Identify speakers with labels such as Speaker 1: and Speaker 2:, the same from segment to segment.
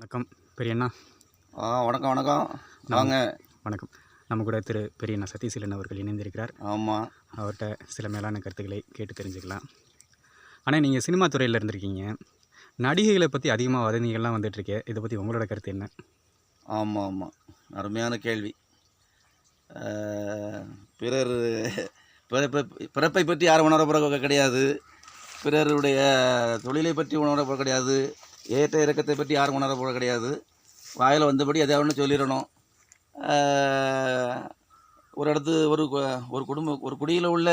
Speaker 1: வணக்கம் பெரியண்ணா.
Speaker 2: வணக்கம் வணக்கம். வாங்க.
Speaker 1: வணக்கம். நம்ம கூட திரு பெரியண்ணா சதீசீலன் அவர்கள் இணைந்திருக்கிறார்.
Speaker 2: ஆமாம்.
Speaker 1: அவர்கிட்ட சில மேலான கருத்துக்களை கேட்டு தெரிஞ்சுக்கலாம். ஆனால் நீங்கள் சினிமா துறையில் இருந்திருக்கீங்க. நடிகைகளை பற்றி அதிகமாக வதந்திகள்லாம் வந்துட்டுருக்கே, இதை பற்றி உங்களோட கருத்து என்ன?
Speaker 2: ஆமாம் ஆமாம், அருமையான கேள்வி. பிறர் பிறப்பை பற்றி யாரும் உணரப்பட கிடையாது, பிறருடைய தொழிலை பற்றி உணரப்பட கிடையாது, ஏற்ற இறக்கத்தை பற்றி யாரும் உணரப்பட கிடையாது. வாயில் வந்தபடி எதை ஒன்று சொல்லிடணும். ஒரு இடத்து ஒரு குடும்பம் ஒரு குடியில் உள்ள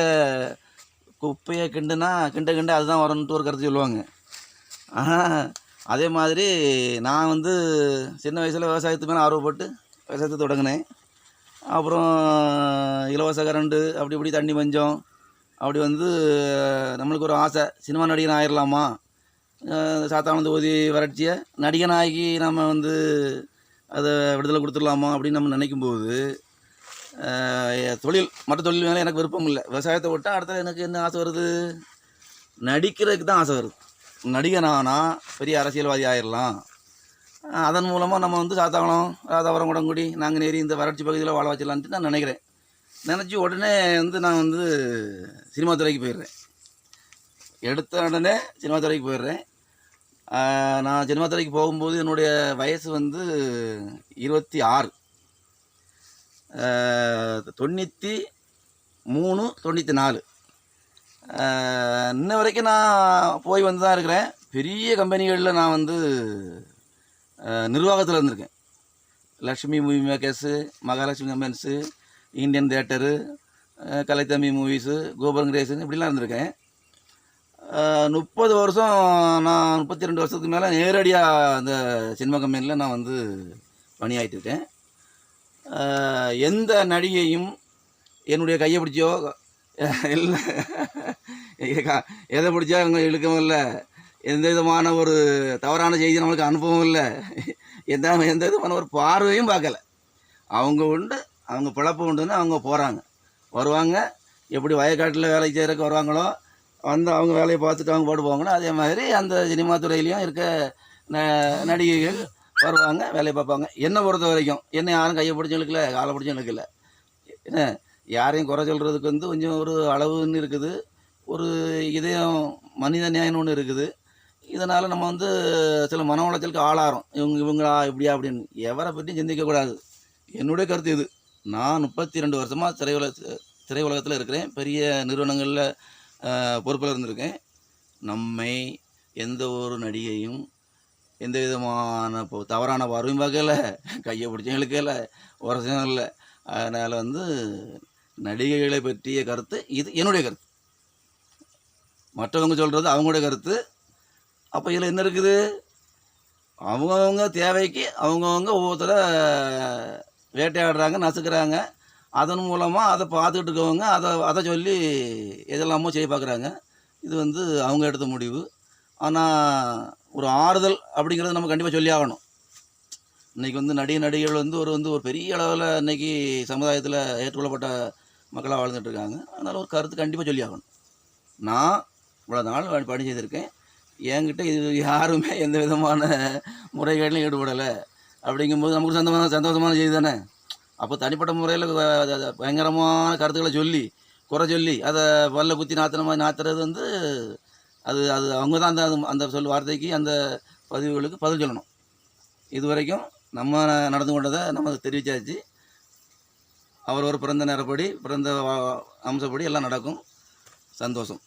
Speaker 2: குப்பையை கிண்டுனா கிண்ட அதுதான் வரணுன்ட்டு ஒரு கருத்து சொல்லுவாங்க. ஆனால் அதே மாதிரி நான் சின்ன வயசில் விவசாயத்து மேலே ஆர்வப்பட்டு விவசாயத்தை தொடங்கினேன். அப்புறம் இலவச கரண்டு அப்படி இப்படி தண்ணி பஞ்சம் அப்படி நம்மளுக்கு ஒரு ஆசை, சினிமா நடிகன் ஆயிடலாமா, சாத்தானந்த ஓதி வறட்சியை நடிகனாகி நம்ம அதை விடுதலை கொடுத்துடலாமா அப்படின்னு நம்ம நினைக்கும்போது, மற்ற தொழில் மேலே எனக்கு விருப்பம் இல்லை. விவசாயத்தை விட்டால் அடுத்த எனக்கு என்ன ஆசை வருது, நடிக்கிறதுக்கு தான் ஆசை வருது. நடிகனானா பெரிய அரசியல்வாதி ஆயிடலாம், அதன் மூலமாக நம்ம சாத்தாங்குளம் ராதாபுரம் குடங்குடி நாங்குநேரி இந்த வறட்சி பகுதியில் வாழ வச்சிடலான்ட்டு நான் நினைக்கிறேன். நினச்சி உடனே நான் சினிமா துறைக்கு போயிடுறேன். எடுத்த உடனே சினிமா துறைக்கு போயிடுறேன். நான் சினிமா துறைக்கு போகும்போது என்னுடைய வயசு 26. 93 94. இன்ன வரைக்கும் நான் போய் தான் இருக்கிறேன். பெரிய கம்பெனிகளில் நான் நிர்வாகத்தில் இருந்திருக்கேன். Lakshmi movie makers, Mahalakshmi combines, Indian theatre, Kalaithambi movies, Gopuram கிரேஸுன்னு இப்படிலாம் இருந்திருக்கேன். 30 வருஷம், நான் 32 வருஷத்துக்கு மேலே நேரடியாக அந்த சினிமா கம்பெனியில் நான் பணியாகிட்டு இருக்கேன். எந்த நடிகையும் என்னுடைய கையை பிடிச்சோ இல்லை எதை பிடிச்சா அவங்க இழுக்கவும் இல்லை, எந்த விதமான ஒரு தவறான செய்தி நம்மளுக்கு அனுப்பவும் இல்லை, எந்த விதமான ஒரு பார்வையும் பார்க்கல. அவங்க உண்டு, அவங்க பிழப்பு உண்டுன்னு அவங்க போகிறாங்க வருவாங்க. எப்படி வயக்காட்டில் வேலை செய்கிறதுக்கு வருவாங்களோ அவங்க வேலையை பார்த்துட்டு அவங்க போட்டு போவாங்கன்னா, அதே மாதிரி அந்த சினிமா துறையிலையும் இருக்க நடிகைகள் வருவாங்க, வேலையை பார்ப்பாங்க. என்னை பொறுத்த வரைக்கும் என்னை யாரும் கையை பிடிச்சும் இழுக்கல, காலை பிடிச்சும் இழுக்கல. என்ன, யாரையும் குறை சொல்கிறதுக்கு கொஞ்சம் ஒரு அளவுன்னு இருக்குது, ஒரு இதயம் மனித நியாயம்னு ஒன்று இருக்குது. இதனால் நம்ம சில மன உளைச்சலுக்கு ஆளாகிறோம். இவங்களா இப்படியா அப்படின்னு எவரை பற்றியும் சிந்திக்கக்கூடாது. என்னுடைய கருத்து இது. நான் 32 வருஷமாக திரையுலகத்தில் இருக்கிறேன். பெரிய நிறுவனங்களில் பொறுப்பில் இருந்திருக்கேன். நம்மை எந்த ஒரு நடிகையும் எந்த விதமான தவறான பார்வையும் பார்க்கல, கையை பிடிச்சும் இழுக்கலை, உரசம் இல்லை. அதனால் நடிகைகளை பற்றிய கருத்து இது என்னுடைய கருத்து. மற்றவங்க சொல்கிறது அவங்களுடைய கருத்து. அப்போ இதில் என்ன இருக்குது, அவங்கவுங்க தேவைக்கு அவங்கவுங்க ஒவ்வொருத்தரை வேட்டையாடுறாங்க, நசுக்கிறாங்க. அதன் மூலமாக அதை பார்த்துக்கிட்டு இருக்கவங்க அதை சொல்லி எதெல்லாமோ செய்ய பார்க்குறாங்க. இது அவங்க எடுத்த முடிவு. ஆனால் ஒரு ஆறுதல் அப்படிங்கிறது நம்ம கண்டிப்பாக சொல்லி ஆகணும். இன்றைக்கி நடிகைகள் ஒரு பெரிய அளவில் இன்றைக்கி சமுதாயத்தில் ஏற்றுக்கொள்ளப்பட்ட மக்களாக வாழ்ந்துட்டுருக்காங்க. அதனால் ஒரு கருத்து கண்டிப்பாக சொல்லி ஆகணும். நான் இவ்வளோ நாள் பணி செய்திருக்கேன். என்கிட்ட இது யாருமே எந்த விதமான முறைகேட்டிலும் ஈடுபடலை. அப்படிங்கும்போது நமக்கு சந்தோஷமான செய்தி தானே. அப்போ தனிப்பட்ட முறையில் பயங்கரமான கருத்துக்களை சொல்லி குறை சொல்லி அதை பல்ல குத்தி நாத்துற மாதிரி நாத்துறது அது அவங்க தான் அந்த வார்த்தைக்கு அந்த பதிவுகளுக்கு பதில் சொல்லணும். இது வரைக்கும் நம்ம நடந்து கொண்டதை நம்ம தெரிவித்தாச்சு. அவர் பிறந்த நேரப்படி பிறந்த அம்சப்படி எல்லாம் நடக்கும். சந்தோஷம்.